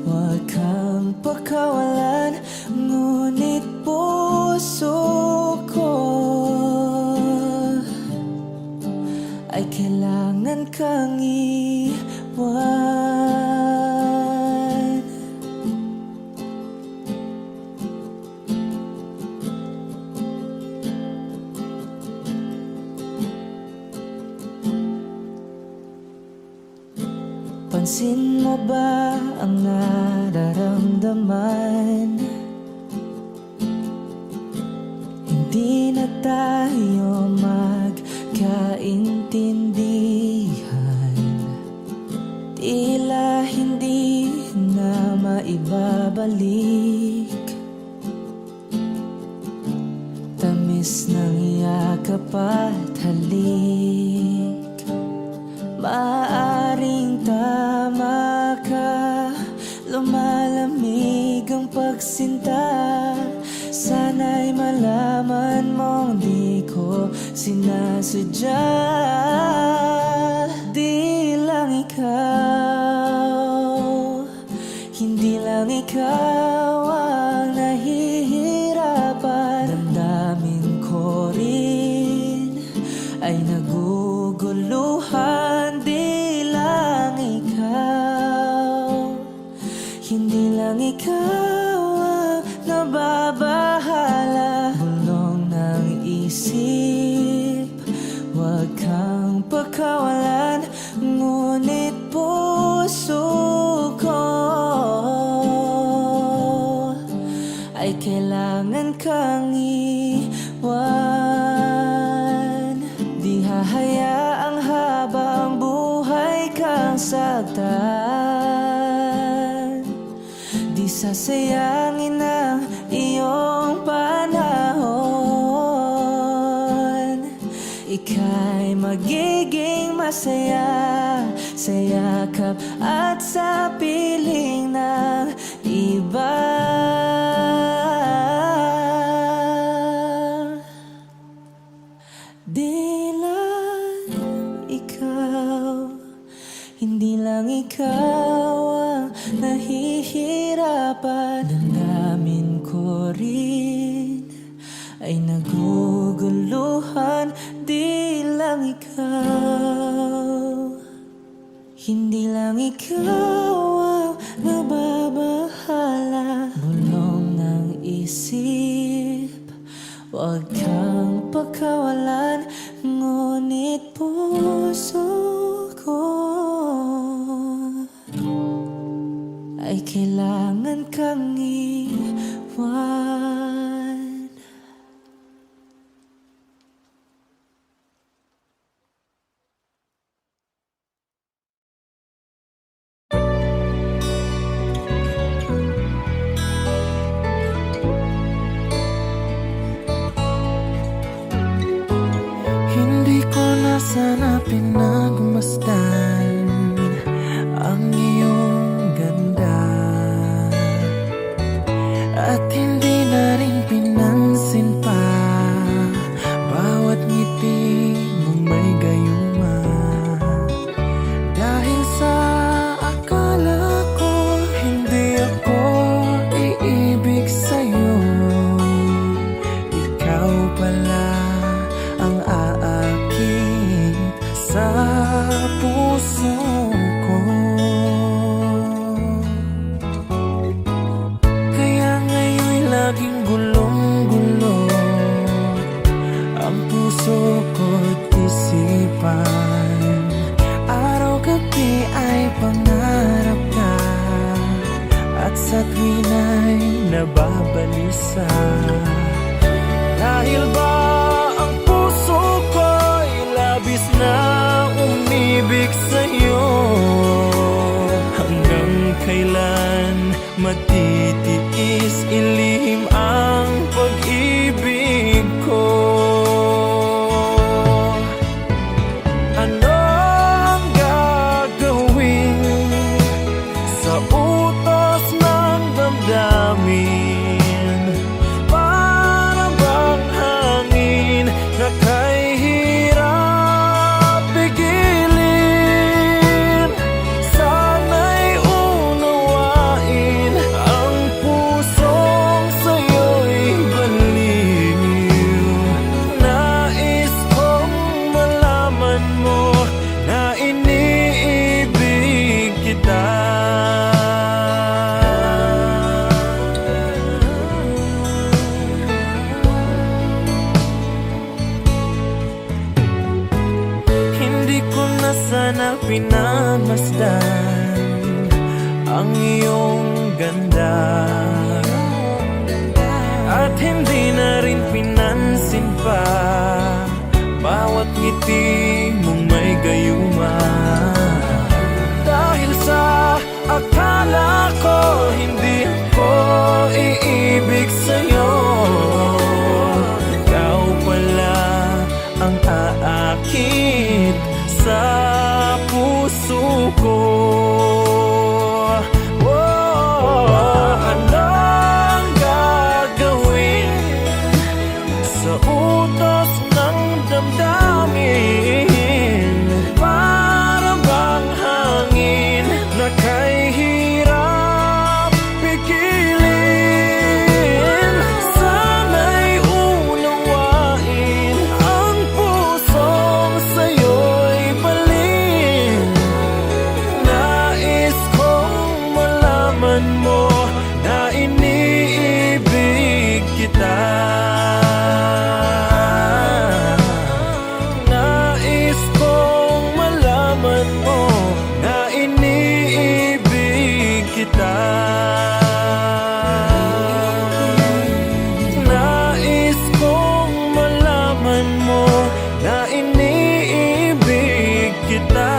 huwag kang pakawalan. Ngunit puso ko ay kailangan kang iwan. Pansin mo ba ang nararamdaman? Hindi na tayo magkaintindihan, tila hindi na maibabalik. Tamis ng yakap at halik, maaaring tama ka, lumalamig ang pagsinta. Sana'y malaman mong di ko sinasadya. Di lang ikaw, hindi lang ikaw ang nahihirapan. Damdamin ko rin ay naguguluhan. Di lang ikaw, hindi lang ikaw ang nababahala. Bulong ng isip, huwag kang pakawalan. Ngunit puso ko ay kailangan kang iwan. Di hahayaang habang buhay kang saktan. Di sasayangin ang iyong panahon. Ika'y magiging masaya sa yakap at sa piling ng iba. Di lang ikaw, hindi lang ikaw ang nahihirapan. Damdamin ko rin ay naguguluhan. Di lang ikaw, hindi lang ikaw ang nababahala. Bulong ng isip, huwag kang pakawalan. Ngunit puso ko ay kailangan kang iwan. Hindi ko na sana pinagmasdan ang iyong ganda, at hindi na rin pinansin pa bawat ngiti mong may gayuma. Dahil sa akala ko hindi ako iibig sa'yo, ikaw pala ang aakin. puso ko. Kaya ngayon'y laging gulong-gulo ang puso ko't isipan. Araw-gabi ay pangarap ka, at sa tuwina'y nababalisa. Dahil ba ang puso ko'y labis na umibig sa'yo? Hanggang kailan matitiis ilihim ang pag-ibig ko? Ano ang gagawin sa utos ng damdamin? Para bang hangin na kay hirap pigilin? Sana'y unawain ang pusong sa'yo'y baliw. Nais kong malaman mo na iniibig kita. Hindi ko na sana pinagmasdan ang iyong ganda, at hindi na rin pinansin pa bawat ngiti mong may gayuma. Dahil sa akala ko hindi ako iibig sa'yo, ikaw pala ang aakit sa puso ko. Ano ang gagawin sa utos ng damdamin? Para bang hangin na kay hirap pigilin? Sana'y unawain ang pusong sa'yo'y balin. Nais kong malaman mo na iniibig kita. Nais kong malaman mo na iniibig kita. Nais kong malaman mo na iniibig kita.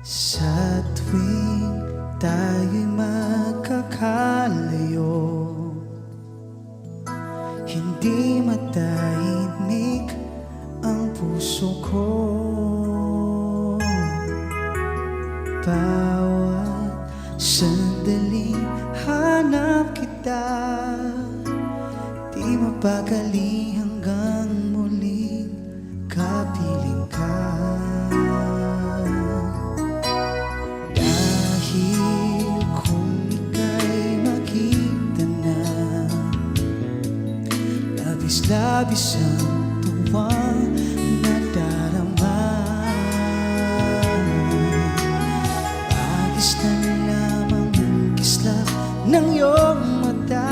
Sa tuwing tayo'y magkakalayo, hindi matahimik ang puso ko. Bawat sandaling hanap kita, di mapakali hanggang muling kapiling ka. Labis ang tuwang nadarama, bagis na lamang ang kislap ng iyong mata.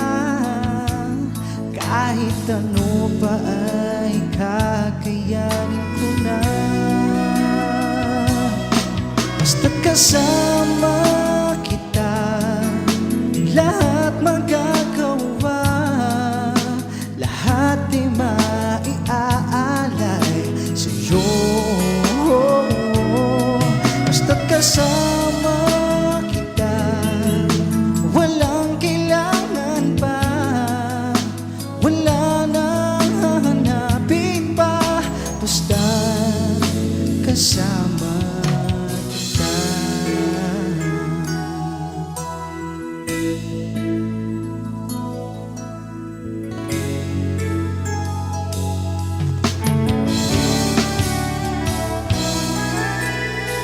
Kahit ano pa ay kakayanin ko na, basta't kasama kita. kasama kita, walang kailangan pa, wala nang hahanapin pa, basta kasama kita.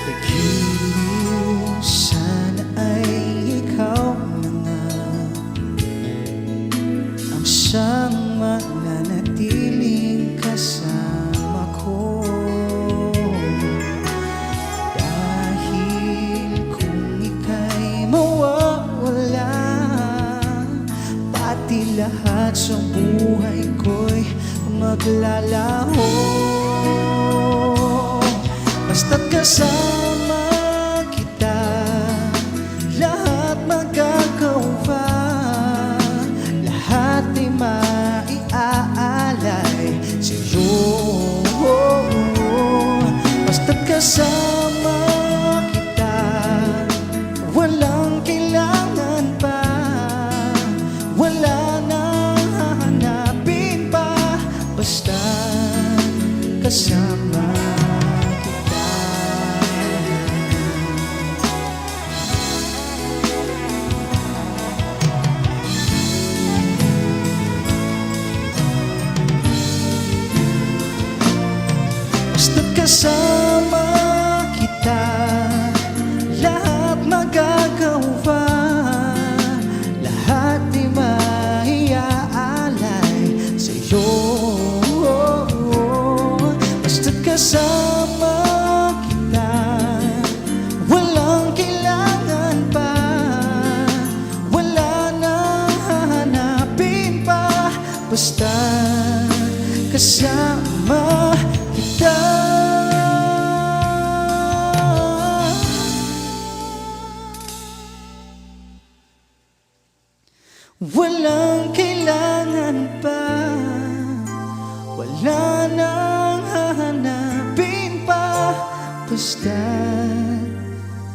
Nagiliw, sana ay ikaw na nga ang siyang mananatiling kasama ko. Dahil kung ika'y mawawala, pati lahat sa buhay ko'y maglalaho. Basta't kasama kita, lahat magagawa, lahat ay maiaalay sa'yo. Basta't kasama kita, walang kailangan pa, wala nang hahanapin pa, basta kasama kita. Basta't kasama kita, lahat magagawa, lahat di maiaalay sa'yo. Basta't kasama kita, walang kailangan pa, wala nang hahanapin pa, basta kasama kita. Walang kailangan pa, wala nang hahanapin pa, basta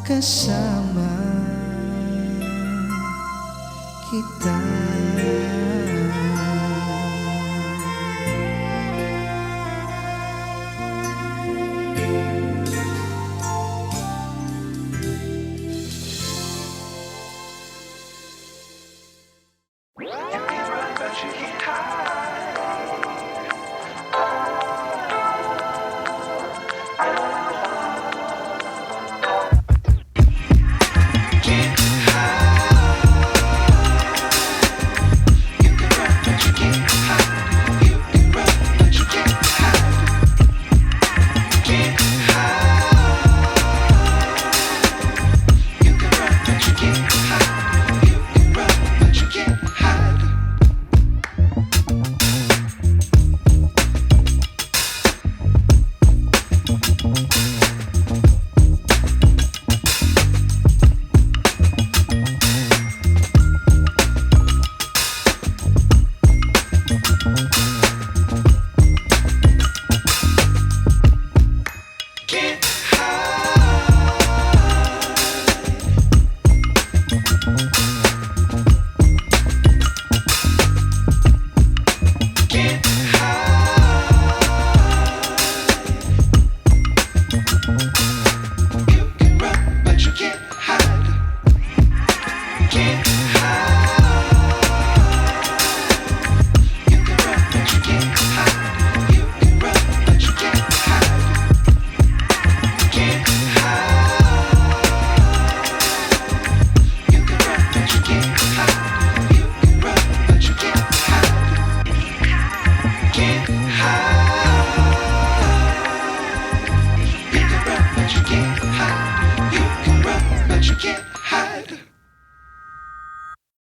kasama kita.